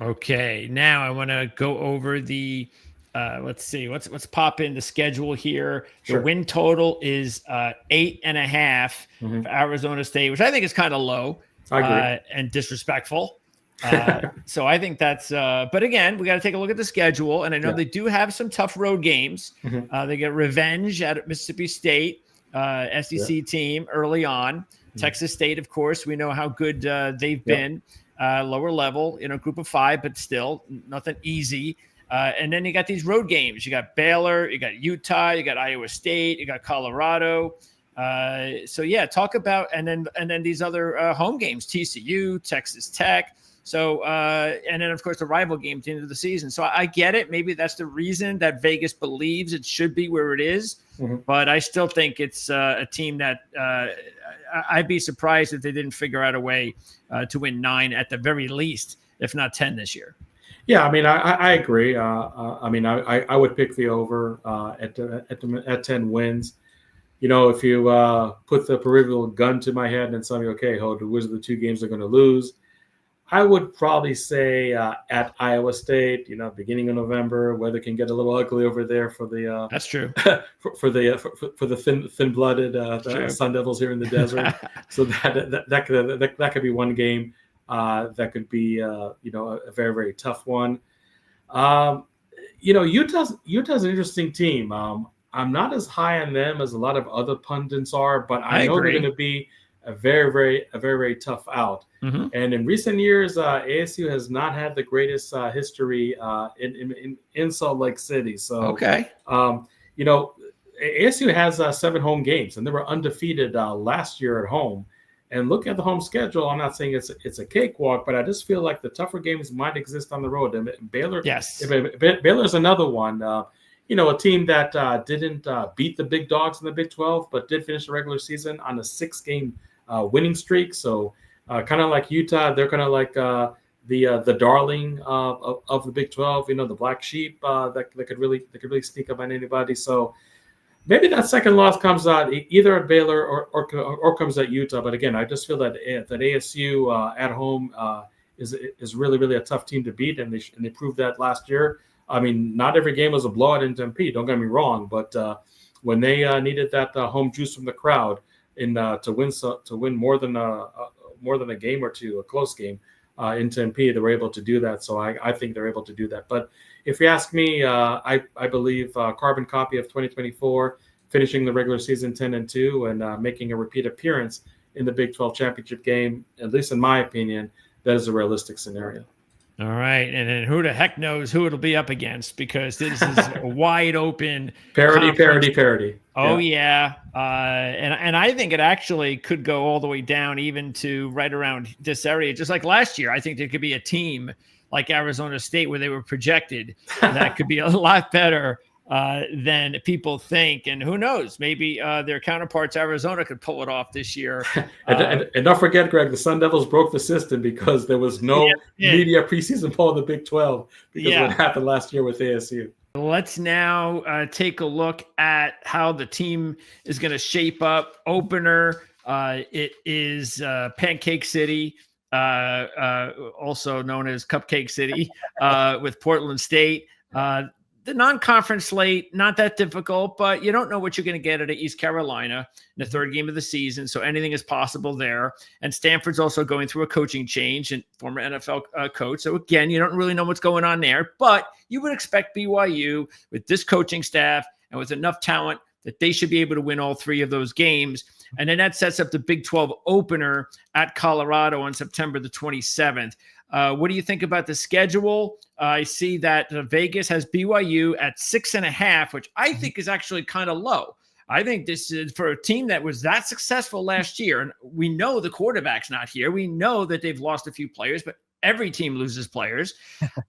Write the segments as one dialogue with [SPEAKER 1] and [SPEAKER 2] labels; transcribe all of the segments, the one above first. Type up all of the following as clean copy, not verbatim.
[SPEAKER 1] Okay, now I want to go over the. Let's see. Let's pop in the schedule here. The
[SPEAKER 2] Sure.
[SPEAKER 1] win total is 8.5
[SPEAKER 2] Hmm.
[SPEAKER 1] for Arizona State, which I think is kind of low
[SPEAKER 2] I agree.
[SPEAKER 1] and disrespectful. So I think that's. But again, we got to take a look at the schedule, and I know
[SPEAKER 2] Yeah.
[SPEAKER 1] they do have some tough road games.
[SPEAKER 2] Hmm.
[SPEAKER 1] They get revenge at Mississippi State,
[SPEAKER 2] Yeah.
[SPEAKER 1] SEC team early on.
[SPEAKER 2] Mhm.
[SPEAKER 1] Texas State, of course, we know how good they've
[SPEAKER 2] Yep.
[SPEAKER 1] been. Lower level, group of 5, but still nothing easy. And then you got these road games. You got Baylor, you got Utah, you got Iowa State, you got Colorado. So yeah, talk about and then these other home games: TCU, Texas Tech. So and then of course the rival games at the end of the season. So I get it. Maybe that's the reason that Vegas believes it should be where it is.
[SPEAKER 2] Hmm.
[SPEAKER 1] But I still think it's a team that I'd be surprised if they didn't figure out a way to win 9 at the very least, if not 10 this year.
[SPEAKER 2] Yeah, I mean, I agree. I mean, I would pick the over at 10 wins. If you put the proverbial gun to my head and tell me, okay, which of the two games they're going to lose, I would probably say at Iowa State. Beginning of November, weather can get a little ugly over there for the
[SPEAKER 1] That's true.
[SPEAKER 2] for the thin-blooded
[SPEAKER 1] True.
[SPEAKER 2] Sun Devils here in the desert. So that could be one game that could be a very, very tough one. Utah's an interesting team. I'm not as high on them as a lot of other pundits are, but I know they're going to be a very, very tough out.
[SPEAKER 1] Mm-hmm.
[SPEAKER 2] And in recent years, ASU has not had the greatest history in Salt Lake City. So,
[SPEAKER 1] Okay.
[SPEAKER 2] ASU has 7 home games, and they were undefeated last year at home. And look at the home schedule. I'm not saying it's a cakewalk, but I just feel like the tougher games might exist on the road. And Baylor,
[SPEAKER 1] Yes,
[SPEAKER 2] Baylor's another one. A team that didn't beat the big dogs in the Big 12, but did finish the regular season on a 6-game winning streak. So kind of like Utah, they're kind of like the darling of the Big 12. The black sheep that could really sneak up on anybody. So maybe that second loss comes out either at Baylor or comes at Utah. But again, I just feel that ASU at home is really, really a tough team to beat, and they proved that last year. I mean, not every game was a blowout in Tempe. Don't get me wrong, but when they needed that home juice from the crowd to win more than a game or two, a close game in Tempe, they were able to do that. So I think they're able to do that. But if you ask me, I believe carbon copy of 2024, finishing the regular season 10-2 and making a repeat appearance in the Big 12 championship game, at least in my opinion, that is a realistic scenario.
[SPEAKER 1] All right, and then who the heck knows who it'll be up against, because this is a wide open
[SPEAKER 2] parody.
[SPEAKER 1] Oh yeah, and I think it actually could go all the way down even to right around this area, just like last year. I think there could be a team like Arizona State where they were projected that could be a lot better than people think. And who knows, maybe their counterparts Arizona could pull it off this year.
[SPEAKER 2] And don't forget, Greg, the Sun Devils broke the system because there was no media preseason poll in the Big 12 because of what happened last year with ASU.
[SPEAKER 1] Let's now take a look at how the team is going to shape up. Opener, it is Pancake City, also known as Cupcake City, with Portland State. The non-conference slate, not that difficult, but you don't know what you're going to get at East Carolina in the third game of the season, so anything is possible there. And Stanford's also going through a coaching change, and former NFL coach. So again, you don't really know what's going on there, but you would expect BYU with this coaching staff and with enough talent that they should be able to win all 3 of those games. And then that sets up the Big 12 opener at Colorado on September the 27th. What do you think about the schedule? I see that Vegas has BYU at 6.5, which I think is actually kind of low. I think this is for a team that was that successful last year. And we know the quarterback's not here. We know that they've lost a few players, but every team loses players.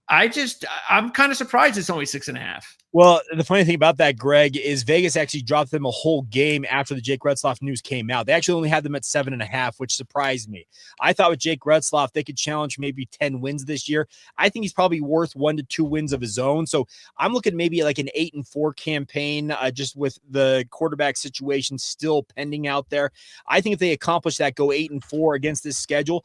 [SPEAKER 1] I'm kind of surprised it's only 6.5.
[SPEAKER 3] Well, the funny thing about that, Greg, is Vegas actually dropped them a whole game after the Jake Retzlaff news came out. They actually only had them at 7.5, which surprised me. I thought with Jake Retzlaff, they could challenge maybe 10 wins this year. I think he's probably worth 1 to 2 wins of his own. So I'm looking maybe like an 8-4 campaign, just with the quarterback situation still pending out there. I think if they accomplish that, go 8-4 against this schedule,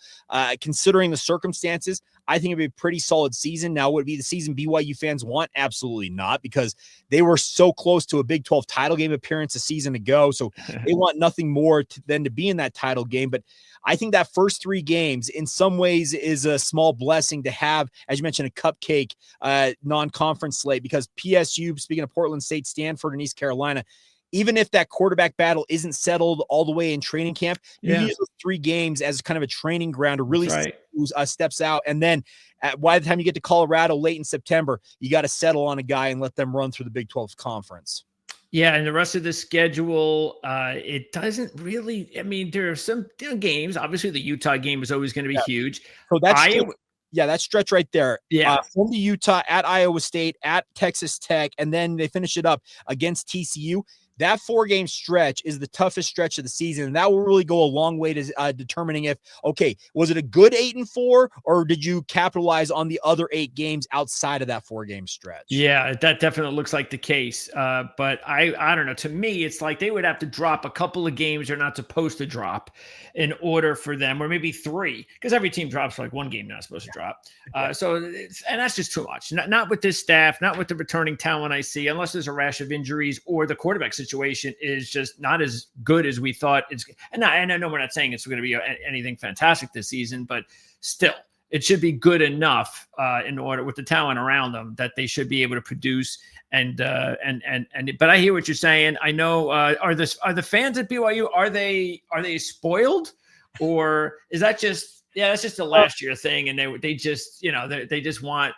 [SPEAKER 3] considering the circumstances, I think it'd be a pretty solid season. Now, would it be the season BYU fans want? Absolutely not, because they were so close to a Big 12 title game appearance a season ago. So they want nothing more than to be in that title game. But I think that first 3 games in some ways is a small blessing to have, as you mentioned, a cupcake non-conference slate, because PSU, speaking of Portland State, Stanford, and East Carolina, even if that quarterback battle isn't settled all the way in training camp, you use those 3 games as kind of a training ground to really see who steps out. And then by the time you get to Colorado late in September, you got to settle on a guy and let them run through the Big 12 conference.
[SPEAKER 1] Yeah, and the rest of the schedule, it doesn't really. I mean, there are some games. Obviously, the Utah game is always going to be huge.
[SPEAKER 3] So that stretch right there.
[SPEAKER 1] Yeah,
[SPEAKER 3] from the Utah, at Iowa State, at Texas Tech, and then they finish it up against TCU. That 4-game stretch is the toughest stretch of the season, and that will really go a long way to determining if, okay, was it a good 8-4, or did you capitalize on the other 8 games outside of that 4-game stretch?
[SPEAKER 1] Yeah, that definitely looks like the case. But I don't know. To me, it's like they would have to drop a couple of games they're not supposed to drop in order for them, or maybe 3, because every team drops like 1 game not supposed to drop. And that's just too much. Not with this staff, not with the returning talent I see, unless there's a rash of injuries or the quarterback situation is just not as good as we thought. And I know we're not saying it's going to be anything fantastic this season, but still, it should be good enough in order, with the talent around them, that they should be able to produce. But I hear what you're saying. I know. Are the fans at BYU, are they spoiled, or is that just that's just a last year thing, and they just they just want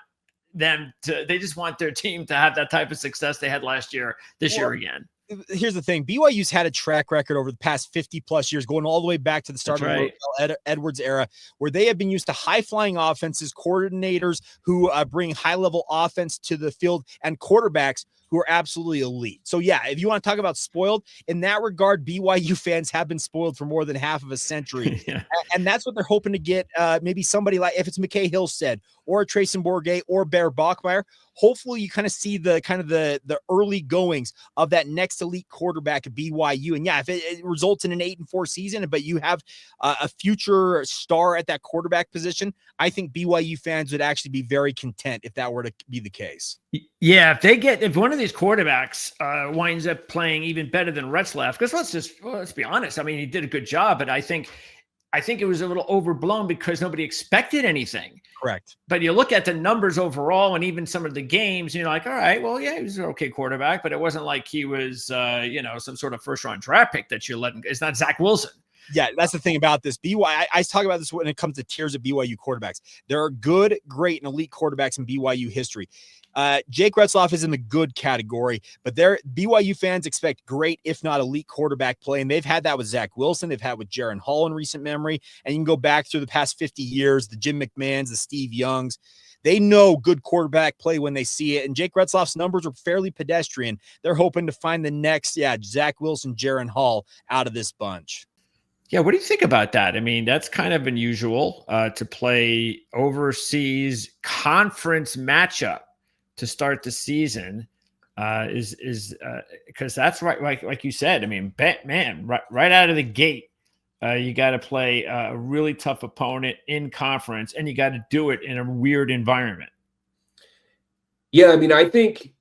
[SPEAKER 1] their team to have that type of success they had last year this year again.
[SPEAKER 3] Here's the thing. BYU's had a track record over the past 50 plus years, going all the way back to the start of the Edwards era, where they have been used to high flying offenses, coordinators who bring high level offense to the field, and quarterbacks who are absolutely elite. So yeah, if you want to talk about spoiled in that regard, BYU fans have been spoiled for more than half of a century. And that's what they're hoping to get. Maybe somebody like, if it's McKay Hillstead or Trayson Bourget or Bear Bachmeyer, hopefully you kind of see the early goings of that next elite quarterback at BYU. And yeah, if it results in an 8-4 season, but you have a future star at that quarterback position, I think BYU fans would actually be very content if that were to be the case.
[SPEAKER 1] Yeah, if one of these quarterbacks winds up playing even better than Retzlaff, because let's be honest. I mean, he did a good job, but I think it was a little overblown because nobody expected anything.
[SPEAKER 3] Correct.
[SPEAKER 1] But you look at the numbers overall, and even some of the games, you're like, all right, well, yeah, he was an okay quarterback, but it wasn't like he was, some sort of first-round draft pick that you're letting. It's not Zach Wilson. Yeah,
[SPEAKER 3] that's the thing about this. I talk about this when it comes to tiers of BYU quarterbacks. There are good, great, and elite quarterbacks in BYU history. Jake Retzlaff is in the good category, but BYU fans expect great, if not elite, quarterback play. And they've had that with Zach Wilson. They've had with Jaron Hall in recent memory. And you can go back through the past 50 years, the Jim McMahons, the Steve Youngs. They know good quarterback play when they see it. And Jake Retzlaff's numbers are fairly pedestrian. They're hoping to find the next, Zach Wilson, Jaron Hall out of this bunch.
[SPEAKER 1] Yeah, what do you think about that? I mean, that's kind of unusual to play overseas conference matchup to start the season. Is because that's right, like you said. I mean, right out of the gate, you got to play a really tough opponent in conference, and you got to do it in a weird environment.
[SPEAKER 4] Yeah, I mean, I think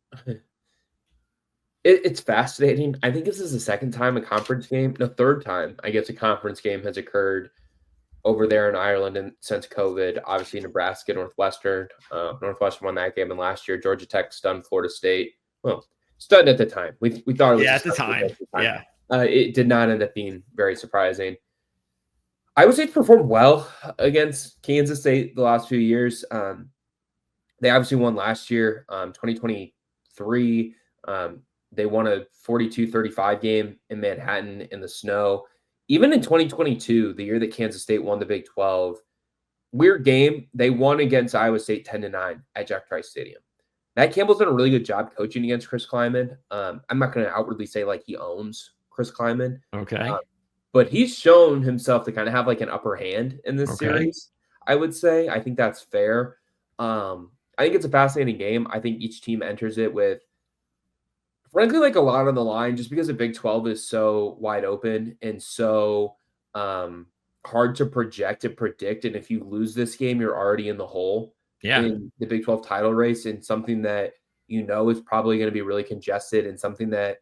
[SPEAKER 4] it's fascinating. I think this is the third time, I guess, a conference game has occurred over there in Ireland and since COVID. Obviously, Nebraska, Northwestern won that game, and last year Georgia Tech stunned Florida State. Well, stunned at the time. We thought it was
[SPEAKER 1] at the time. Yeah,
[SPEAKER 4] it did not end up being very surprising. Iowa State performed well against Kansas State the last few years. They obviously won last year, 2023. They won a 42-35 game in Manhattan in the snow. Even in 2022, the year that Kansas State won the Big 12, weird game. They won against Iowa State 10-9 at Jack Trice Stadium. Matt Campbell's done a really good job coaching against Chris Kleiman. I'm not going to outwardly say like he owns Chris Kleiman.
[SPEAKER 1] Okay.
[SPEAKER 4] But he's shown himself to kind of have like an upper hand in this series, I would say. I think that's fair. I think it's a fascinating game. I think each team enters it with, frankly, like a lot on the line, just because the Big 12 is so wide open and so hard to project and predict. And if you lose this game, you're already in the hole in the Big 12 title race, and something that is probably going to be really congested, and something that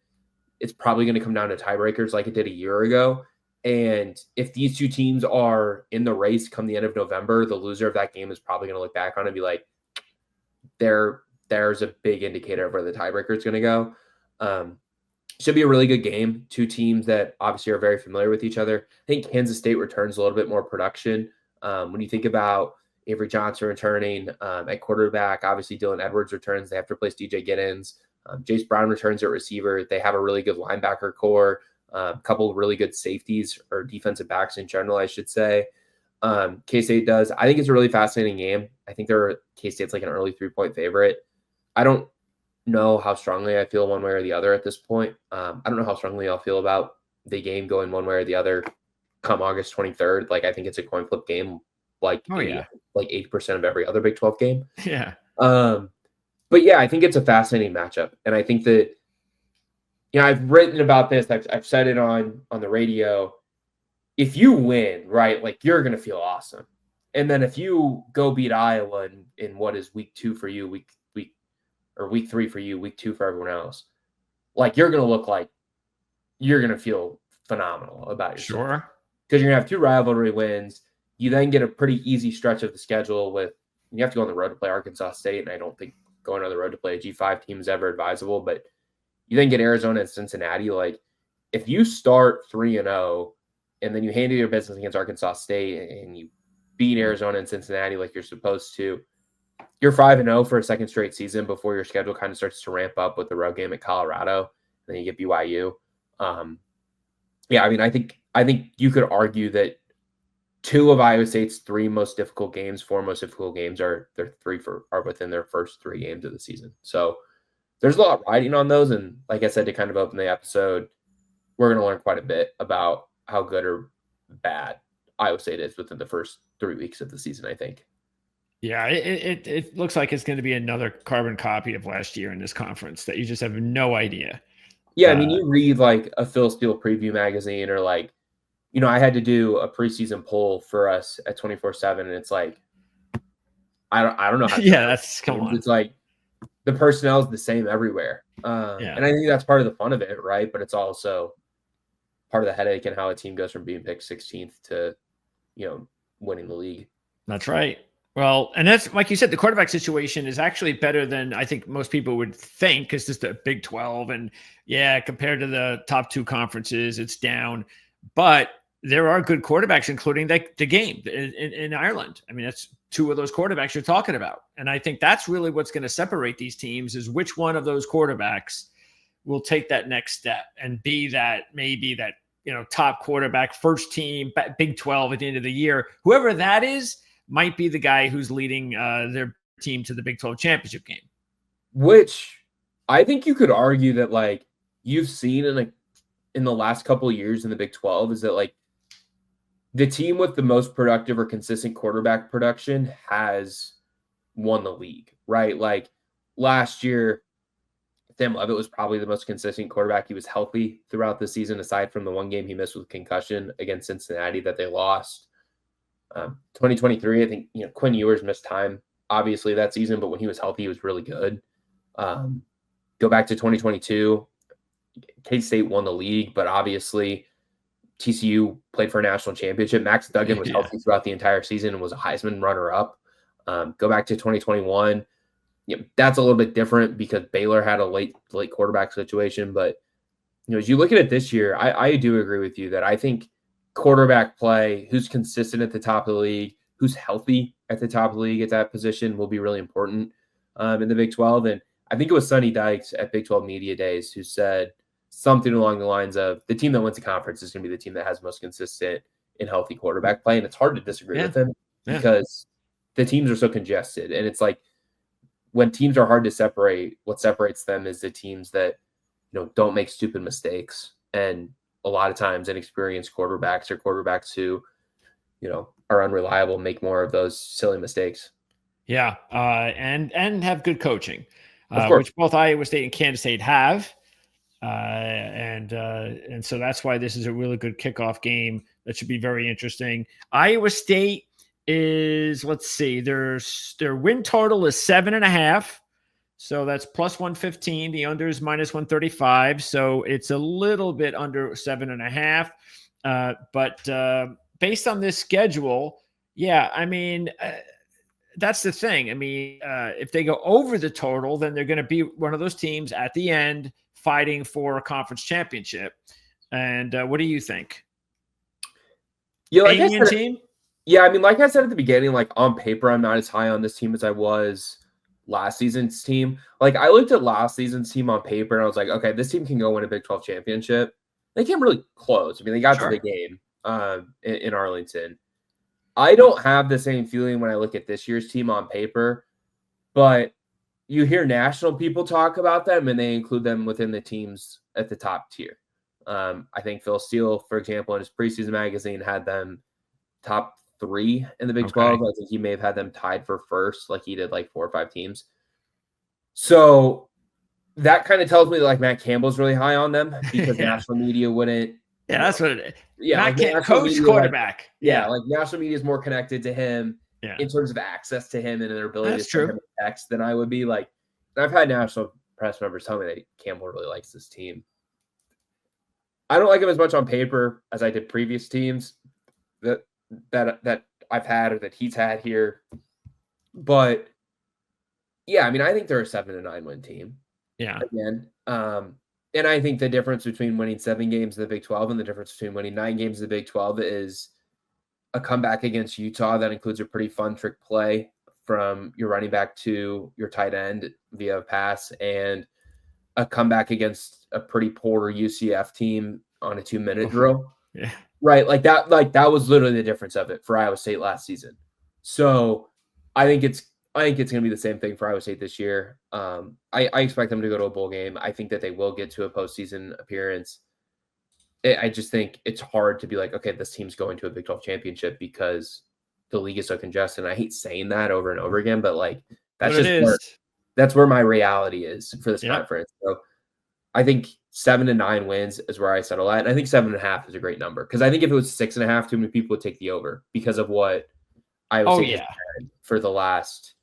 [SPEAKER 4] it's probably going to come down to tiebreakers like it did a year ago. And if these two teams are in the race come the end of November, the loser of that game is probably going to look back on it and be like, there's a big indicator of where the tiebreaker is going to go. Should be a really good game. Two teams that obviously are very familiar with each other. I think Kansas State returns a little bit more production. When you think about Avery Johnson returning at quarterback, obviously Dylan Edwards returns. They have to replace DJ Giddens. Jace Brown returns at receiver. They have a really good linebacker core, a couple of really good safeties or defensive backs in general, I should say. K-State does. I think it's a really fascinating game. I think K-State's like an early 3-point favorite. I don't know how strongly I feel one way or the other at this point. I don't know how strongly I'll feel about the game going one way or the other come August 23rd. Like, I think it's a coin flip game, like 80% of every other Big 12 game.
[SPEAKER 1] Yeah.
[SPEAKER 4] But yeah, I think it's a fascinating matchup. And I think that, I've written about this. I've said it on the radio. If you win, right, like, you're going to feel awesome. And then if you go beat Iowa in what is week 2 for you, week 3 for you, week 2 for everyone else, like, you're going to look like you're going to feel phenomenal about yourself.
[SPEAKER 1] Sure.
[SPEAKER 4] Because you're going to have 2 rivalry wins. You then get a pretty easy stretch of the schedule you have to go on the road to play Arkansas State. And I don't think going on the road to play a G5 team is ever advisable, but you then get Arizona and Cincinnati. Like, if you start 3-0 and then you handle your business against Arkansas State and you beat Arizona and Cincinnati like you're supposed to, you're 5-0 for a second straight season before your schedule kind of starts to ramp up with the road game at Colorado. Then you get BYU. I mean, I think you could argue that 2 of Iowa State's 3 most difficult games, 4 most difficult games are within their first 3 games of the season. So there's a lot riding on those. And like I said, to kind of open the episode, we're going to learn quite a bit about how good or bad Iowa State is within the first 3 weeks of the season, I think.
[SPEAKER 1] Yeah, it looks like it's going to be another carbon copy of last year in this conference that you just have no idea.
[SPEAKER 4] Yeah, I mean, you read like a Phil Steele preview magazine, or like, I had to do a preseason poll for us at 24/7, and it's like, I don't know how to
[SPEAKER 1] come on.
[SPEAKER 4] It's like the personnel is the same everywhere. And I think that's part of the fun of it, right? But it's also part of the headache in how a team goes from being picked 16th to, winning the league.
[SPEAKER 1] That's right. Well, and that's, like you said, the quarterback situation is actually better than I think most people would think, because it's the Big 12. And compared to the top 2 conferences, it's down. But there are good quarterbacks, including the game in Ireland. I mean, that's 2 of those quarterbacks you're talking about. And I think that's really what's going to separate these teams, is which one of those quarterbacks will take that next step and be that top quarterback, first team, Big 12 at the end of the year. Whoever that is might be the guy who's leading their team to the Big 12 championship game.
[SPEAKER 4] Which I think you could argue that, like, you've seen in the last couple of years in the Big 12 is that, like, the team with the most productive or consistent quarterback production has won the league, right? Like, last year, Sam Leavitt was probably the most consistent quarterback. He was healthy throughout the season, aside from the one game he missed with concussion against Cincinnati that they lost. 2023, I think, Quinn Ewers missed time, obviously, that season, but when he was healthy, he was really good. Go back to 2022, K-State won the league, but obviously TCU played for a national championship. Max Duggan was healthy throughout the entire season and was a Heisman runner-up. Go back to 2021. That's a little bit different because Baylor had a late quarterback situation. But, as you look at it this year, I do agree with you that I think quarterback play, who's consistent at the top of the league, who's healthy at the top of the league at that position, will be really important in the Big 12. And I think it was Sonny Dykes at Big 12 Media Days who said something along the lines of, the team that wins the conference is going to be the team that has most consistent and healthy quarterback play. And it's hard to disagree with him because the teams are so congested. And it's like, when teams are hard to separate, what separates them is the teams that, don't make stupid mistakes. And a lot of times inexperienced quarterbacks or quarterbacks who, are unreliable make more of those silly mistakes.
[SPEAKER 1] Yeah. And have good coaching, which both Iowa State and Kansas State have. And so that's why this is a really good kickoff game that should be very interesting. Iowa State is, let's see, their win total is 7.5. So that's plus 115. The under is minus 135. So it's a little bit under 7.5. But based on this schedule, yeah, I mean, that's the thing. I mean, if they go over the total, then they're going to be one of those teams at the end fighting for a conference championship. And what do you think?
[SPEAKER 4] Yeah, like
[SPEAKER 1] Alien team?
[SPEAKER 4] Yeah, I mean, like I said at the beginning, like on paper, I'm not as high on this team as I was last season's team. Like I looked at last season's team on paper and I was like, okay, this team can go win a Big 12 championship. They came really close. I mean, they got to the game in Arlington. I don't have the same feeling when I look at this year's team on paper, but you hear national people talk about them and they include them within the teams at the top tier. I think Phil Steele, for example, in his preseason magazine had them top 3 in the Big 12. I think he may have had them tied for first, like he did like 4 or 5 teams. So that kind of tells me that like Matt Campbell's really high on them because national media wouldn't.
[SPEAKER 1] Yeah, that's what it is.
[SPEAKER 4] Yeah,
[SPEAKER 1] Matt Campbell, coach, quarterback.
[SPEAKER 4] Like, like national media is more connected to him in terms of access to him and their ability to send him a text than I would be. Like, I've had national press members tell me that Campbell really likes this team. I don't like him as much on paper as I did previous teams that I've had or that he's had here. But yeah, I mean, I think they're a 7-9 win team.
[SPEAKER 1] Yeah.
[SPEAKER 4] Again. And I think the difference between winning 7 games in the Big 12 and the difference between winning 9 games in the Big 12 is a comeback against Utah that includes a pretty fun trick play from your running back to your tight end via a pass, and a comeback against a pretty poor UCF team on a 2-minute drill.
[SPEAKER 1] Yeah.
[SPEAKER 4] Right. Like that was literally the difference of it for Iowa State last season. So I think it's going to be the same thing for Iowa State this year. I expect them to go to a bowl game. I think that they will get to a postseason appearance. I just think it's hard to be like, okay, this team's going to a Big 12 championship because the league is so congested. And I hate saying that over and over again, but like that's where my reality is for this conference. So I think 7-9 wins is where I settle at. And I think 7.5 is a great number because I think if it was 6.5, too many people would take the over because of what Iowa State has had for the last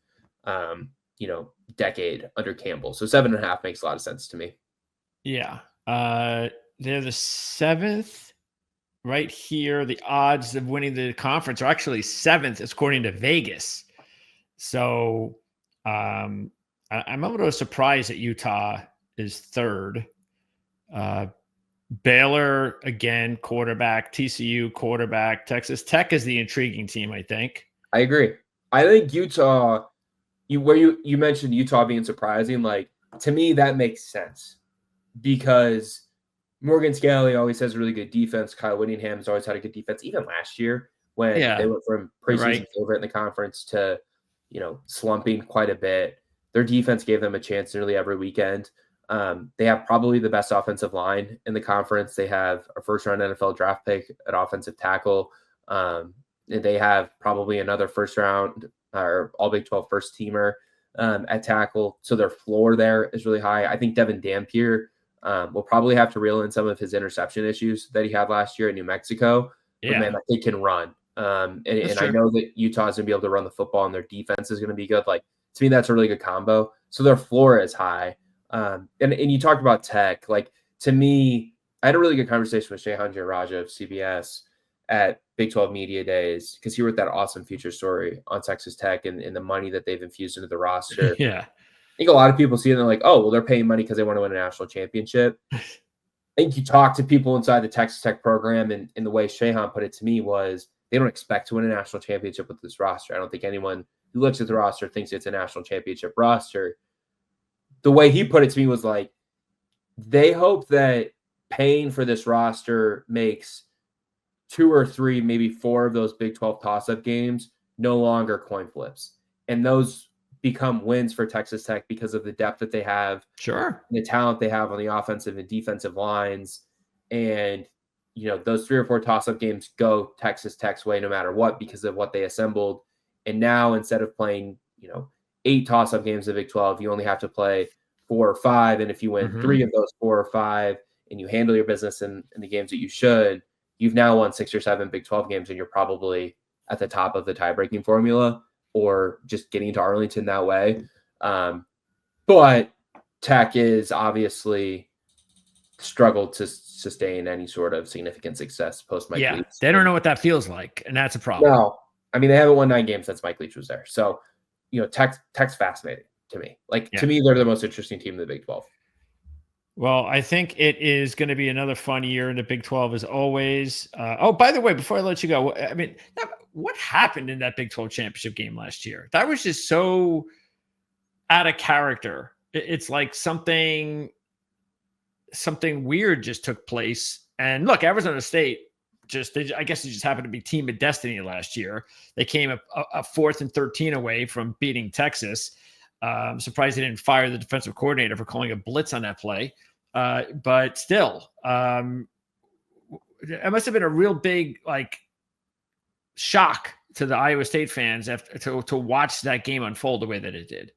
[SPEAKER 4] decade under Campbell. So 7.5 makes a lot of sense to me.
[SPEAKER 1] Yeah. They're the 7th right here. The odds of winning the conference are actually 7th according to Vegas. So I'm a little surprised that Utah is 3rd. Baylor, again, quarterback. TCU, quarterback. Texas Tech is the intriguing team, I think.
[SPEAKER 4] I agree. I think Utah, you mentioned Utah being surprising, like to me that makes sense because Morgan Scalley always has really good defense. Kyle Whittingham's always had a good defense, even last year when they went from preseason favorite in the conference to slumping quite a bit. Their defense gave them a chance nearly every weekend. They have probably the best offensive line in the conference. They have a first-round NFL draft pick at offensive tackle. And they have probably another first-round or all Big 12 first-teamer at tackle. So their floor there is really high. I think Devin Dampier will probably have to reel in some of his interception issues that he had last year in New Mexico.
[SPEAKER 1] Yeah.
[SPEAKER 4] But man, they can run. And I know that Utah is going to be able to run the football and their defense is going to be good. Like, to me, that's a really good combo. So their floor is high. And you talked about Tech. Like, to me, I had a really good conversation with Shehan Jiraja of CBS at Big 12 Media Days because he wrote that awesome feature story on Texas Tech and the money that they've infused into the roster.
[SPEAKER 1] Yeah.
[SPEAKER 4] I think a lot of people see it and they're like, oh, well, they're paying money because they want to win a national championship. I think you talk to people inside the Texas Tech program, and the way Shehan put it to me was they don't expect to win a national championship with this roster. I don't think anyone who looks at the roster thinks it's a national championship roster. The way he put it to me was like, they hope that paying for this roster makes 2 or 3, maybe 4 of those Big 12 toss-up games no longer coin flips. And those become wins for Texas Tech because of the depth that they have.
[SPEAKER 1] Sure.
[SPEAKER 4] The talent they have on the offensive and defensive lines. And, those 3 or 4 toss-up games go Texas Tech's way no matter what because of what they assembled. And now instead of playing, 8 toss-up games in the Big 12, you only have to play 4 or 5, and if you win
[SPEAKER 1] Mhm.
[SPEAKER 4] 3 of those 4 or 5 and you handle your business in the games that you should, you've now won 6 or 7 Big 12 games, and you're probably at the top of the tie-breaking formula or just getting to Arlington that way. But Tech is obviously struggled to sustain any sort of significant success post Mike Leach.
[SPEAKER 1] They don't know what that feels like, and that's a problem.
[SPEAKER 4] No, I mean, they haven't won 9 games since Mike Leach was there. So, Tech's fascinating to me. To me, they're the most interesting team in the Big 12.
[SPEAKER 1] Well, I think it is going to be another fun year in the Big 12 as always. Oh, by the way, before I let you go, I mean, what happened in that Big 12 championship game last year? That was just so out of character. It's like something weird just took place. And look, Arizona State I guess it just happened to be team of destiny last year. They came a 4th and 13 away from beating Texas. I'm surprised they didn't fire the defensive coordinator for calling a blitz on that play. But still, it must have been a real big shock to the Iowa State fans to watch that game unfold the way that it did.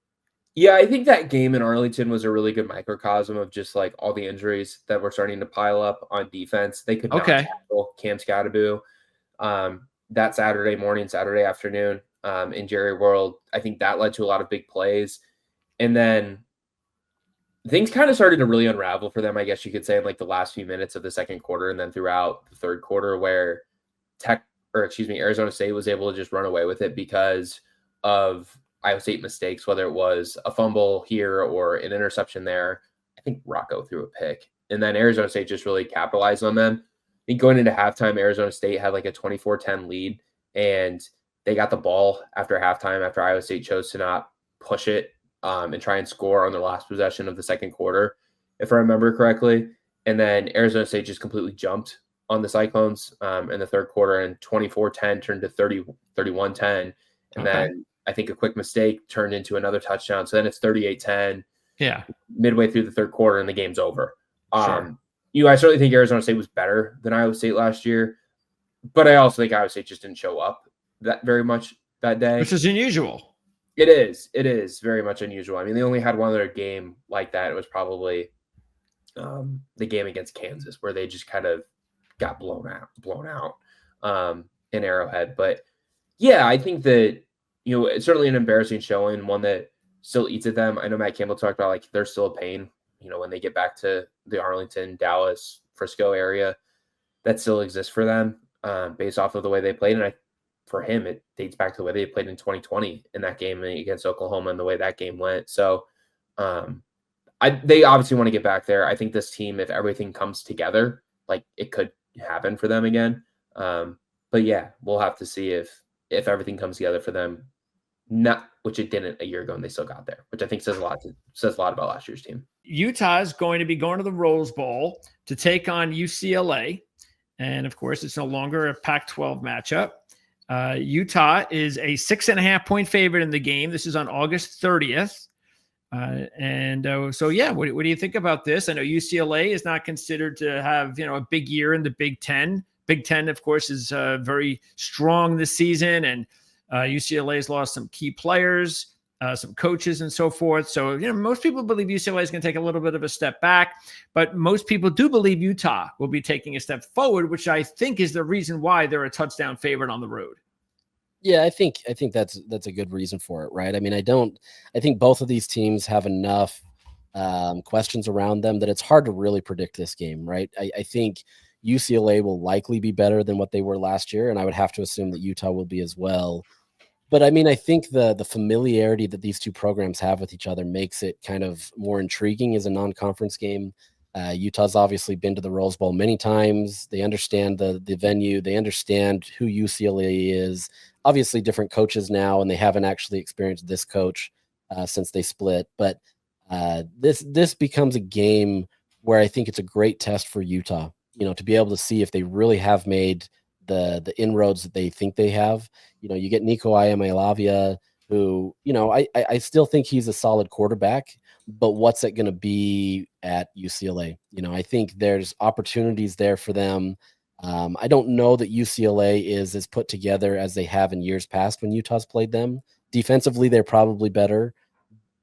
[SPEAKER 4] Yeah, I think that game in Arlington was a really good microcosm of just all the injuries that were starting to pile up on defense. They could not tackle Cam Scadaboo that Saturday afternoon in Jerry World. I think that led to a lot of big plays. And then things kind of started to really unravel for them, I guess you could say, in the last few minutes of the second quarter and then throughout the third quarter, where Arizona State was able to just run away with it because of Iowa State mistakes, whether it was a fumble here or an interception there. I think Rocco threw a pick, and then Arizona State just really capitalized on them. I think going into halftime, Arizona State had a 24-10 lead, and they got the ball after halftime after Iowa State chose to not push it and try and score on their last possession of the second quarter, if I remember correctly. And then Arizona State just completely jumped on the Cyclones in the third quarter, and 24-10 turned to 31-10. And then I think a quick mistake turned into another touchdown. So then it's 38-10.
[SPEAKER 1] Yeah.
[SPEAKER 4] Midway through the third quarter, and the game's over.
[SPEAKER 1] Sure.
[SPEAKER 4] I certainly think Arizona State was better than Iowa State last year, but I also think Iowa State just didn't show up that very much that day.
[SPEAKER 1] Which is unusual.
[SPEAKER 4] It is very much unusual. I mean, they only had one other game like that. It was probably the game against Kansas, where they just kind of got blown out in Arrowhead. But yeah, I think that, it's certainly an embarrassing showing, one that still eats at them. I know Matt Campbell talked about they're still a pain, when they get back to the Arlington, Dallas, Frisco area, that still exists for them based off of the way they played. And for him, it dates back to the way they played in 2020 in that game against Oklahoma and the way that game went. So they obviously want to get back there. I think this team, if everything comes together, it could happen for them again. But yeah, we'll have to see if everything comes together for them. Which it didn't a year ago, and they still got there, which I think says a lot about last year's team.
[SPEAKER 1] Utah is going to be going to the Rose Bowl to take on UCLA. And of course, it's no longer a Pac-12 matchup. Utah is a 6.5-point favorite in the game. This is on August 30th. So what do you think about this? I know UCLA is not considered to have, a big year in the Big Ten. Big Ten, of course, is very strong this season, and UCLA has lost some key players, some coaches, and so forth. So, most people believe UCLA is going to take a little bit of a step back, but most people do believe Utah will be taking a step forward, which I think is the reason why they're a touchdown favorite on the road.
[SPEAKER 5] Yeah, I think that's a good reason for it, right? I mean, I think both of these teams have enough questions around them that it's hard to really predict this game, right? I think UCLA will likely be better than what they were last year, and I would have to assume that Utah will be as well. But I mean, I think the familiarity that these two programs have with each other makes it kind of more intriguing as a non-conference game. Utah's obviously been to the Rose Bowl many times. They understand the venue. They understand who UCLA is. Obviously, different coaches now, and they haven't actually experienced this coach since they split. But this becomes a game where I think it's a great test for Utah, to be able to see if they really have made the inroads that they think they have. You get Nico Iamaleava, who, I still think he's a solid quarterback, but what's it going to be at UCLA? I think there's opportunities there for them. I don't know that UCLA is as put together as they have in years past when Utah's played them. Defensively, they're probably better,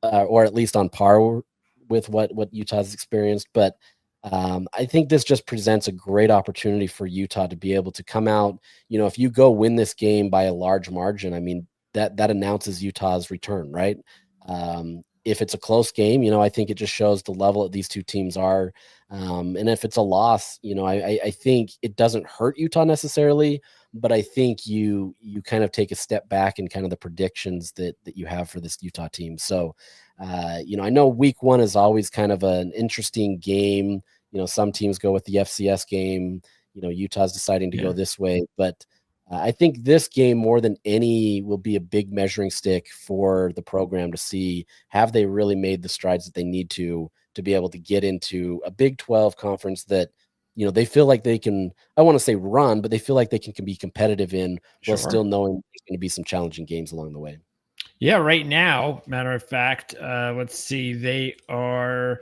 [SPEAKER 5] or at least on par with what Utah's experienced, but I think this just presents a great opportunity for Utah to be able to come out. If you go win this game by a large margin, I mean, that announces Utah's return, right? If it's a close game, I think it just shows the level that these two teams are. And if it's a loss, I think it doesn't hurt Utah necessarily, but I think you kind of take a step back in kind of the predictions that you have for this Utah team. So, I know week 1 is always kind of an interesting game. Some teams go with the FCS game. Utah's deciding to go this way, but I think this game more than any will be a big measuring stick for the program to see, have they really made the strides that they need to be able to get into a Big 12 conference that, they feel like they can, I want to say run, but they feel like they can be competitive in while still knowing there's going to be some challenging games along the way.
[SPEAKER 1] Yeah, right now, matter of fact, let's see, they are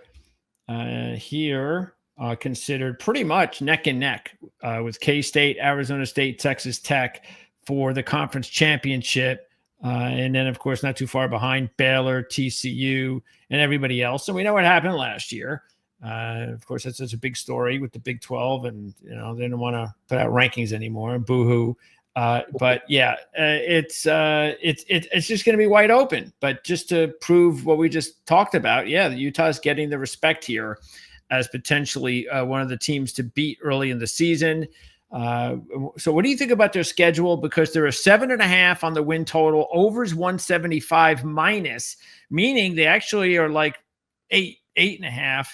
[SPEAKER 1] here considered pretty much neck and neck with K-State, Arizona State, Texas Tech for the conference championship. And then, of course, not too far behind Baylor, TCU, and everybody else. And we know what happened last year. Of course, that's such a big story with the Big 12, and they don't want to put out rankings anymore. Boo-hoo. But yeah, it's just going to be wide open. But just to prove what we just talked about, yeah, Utah's getting the respect here as potentially one of the teams to beat early in the season. So what do you think about their schedule? Because there are 7.5 on the win total, overs 175 minus, meaning they actually are like 8.5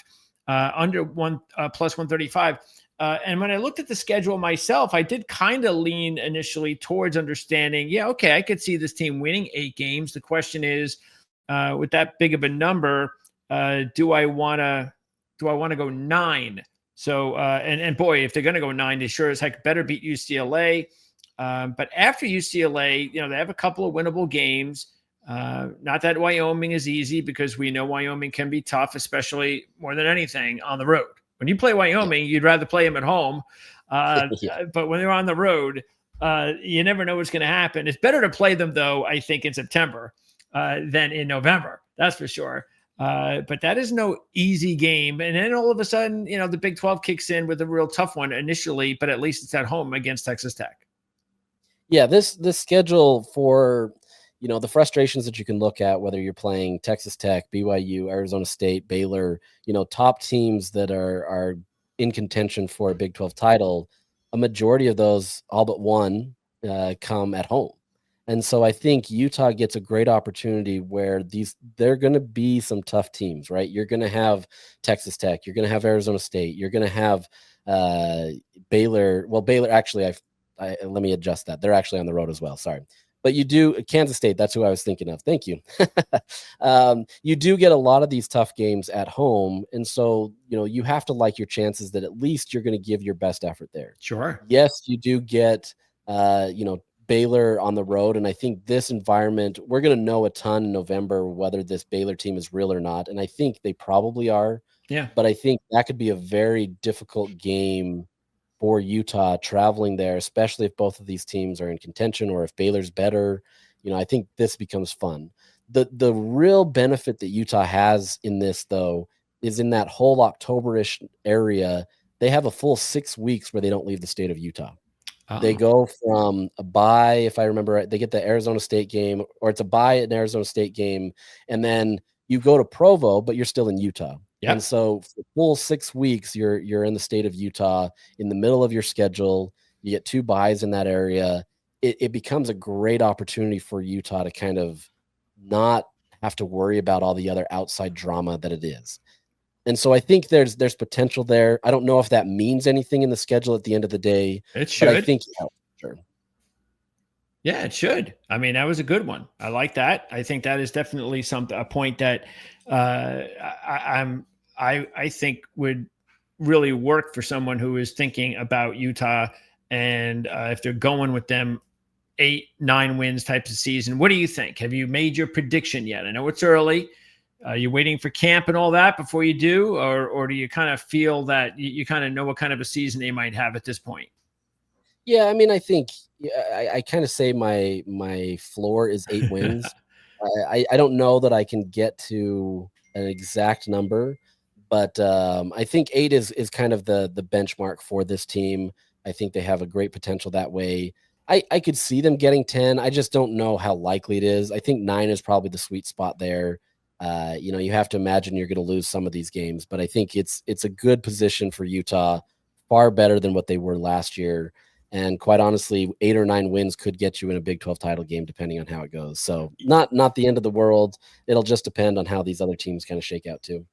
[SPEAKER 1] under one plus 135. And when I looked at the schedule myself, I did kind of lean initially towards understanding, yeah, okay, I could see this team winning 8 games. The question is, with that big of a number, do I want to go 9? So, and boy, if they're going to go 9, they sure as heck better beat UCLA. But after UCLA, they have a couple of winnable games. Not that Wyoming is easy, because we know Wyoming can be tough, especially more than anything on the road. When you play Wyoming, you'd rather play them at home. But when they're on the road, you never know what's going to happen. It's better to play them, though, I think, in September than in November. That's for sure. But that is no easy game. And then all of a sudden, the Big 12 kicks in with a real tough one initially, but at least it's at home against Texas Tech.
[SPEAKER 5] Yeah, this schedule for, the frustrations that you can look at, whether you're playing Texas Tech, BYU, Arizona State, Baylor, top teams that are in contention for a Big 12 title, a majority of those, all but one, come at home. And so I think Utah gets a great opportunity where they're going to be some tough teams, right? You're going to have Texas Tech, you're going to have Arizona State, you're going to have Baylor. Well, Baylor, actually, let me adjust that. They're actually on the road as well. Sorry. But you do Kansas State. That's who I was thinking of. Thank you. You do get a lot of these tough games at home. And so, you have to like your chances that at least you're going to give your best effort there.
[SPEAKER 1] Sure.
[SPEAKER 5] Yes, you do get, Baylor on the road. And I think this environment, we're going to know a ton in November whether this Baylor team is real or not. And I think they probably are.
[SPEAKER 1] Yeah.
[SPEAKER 5] But I think that could be a very difficult game for Utah traveling there, especially if both of these teams are in contention or if Baylor's better. I think this becomes fun. The real benefit that Utah has in this, though, is in that whole October-ish area, they have a full 6 weeks where they don't leave the state of Utah. They go from a bye, if I remember right, they get the Arizona State game, or it's a bye at an Arizona State game, and then you go to Provo, but you're still in Utah. Yep. And so for the full 6 weeks, you're in the state of Utah in the middle of your schedule. You get 2 byes in that area. It becomes a great opportunity for Utah to kind of not have to worry about all the other outside drama that it is. And so I think there's potential there. I don't know if that means anything in the schedule at the end of the day.
[SPEAKER 1] It should.
[SPEAKER 5] But I think sure.
[SPEAKER 1] Yeah, it should. I mean, that was a good one. I like that. I think that is definitely a point that I think would really work for someone who is thinking about Utah, and if they're going with them 8-9 wins types of season. What do you think? Have you made your prediction yet? I know it's early. Are you waiting for camp and all that before you do, or do you kind of feel that you kind of know what kind of a season they might have at this point?
[SPEAKER 5] Yeah, I mean, I think I kind of say my floor is 8 wins. I don't know that I can get to an exact number, but I think 8 is kind of the benchmark for this team. I think they have a great potential that way. I could see them getting 10. I just don't know how likely it is. I think 9 is probably the sweet spot there. You have to imagine you're going to lose some of these games, but I think it's a good position for Utah, far better than what they were last year. And quite honestly, 8 or 9 wins could get you in a Big 12 title game, depending on how it goes. So not the end of the world. It'll just depend on how these other teams kind of shake out too.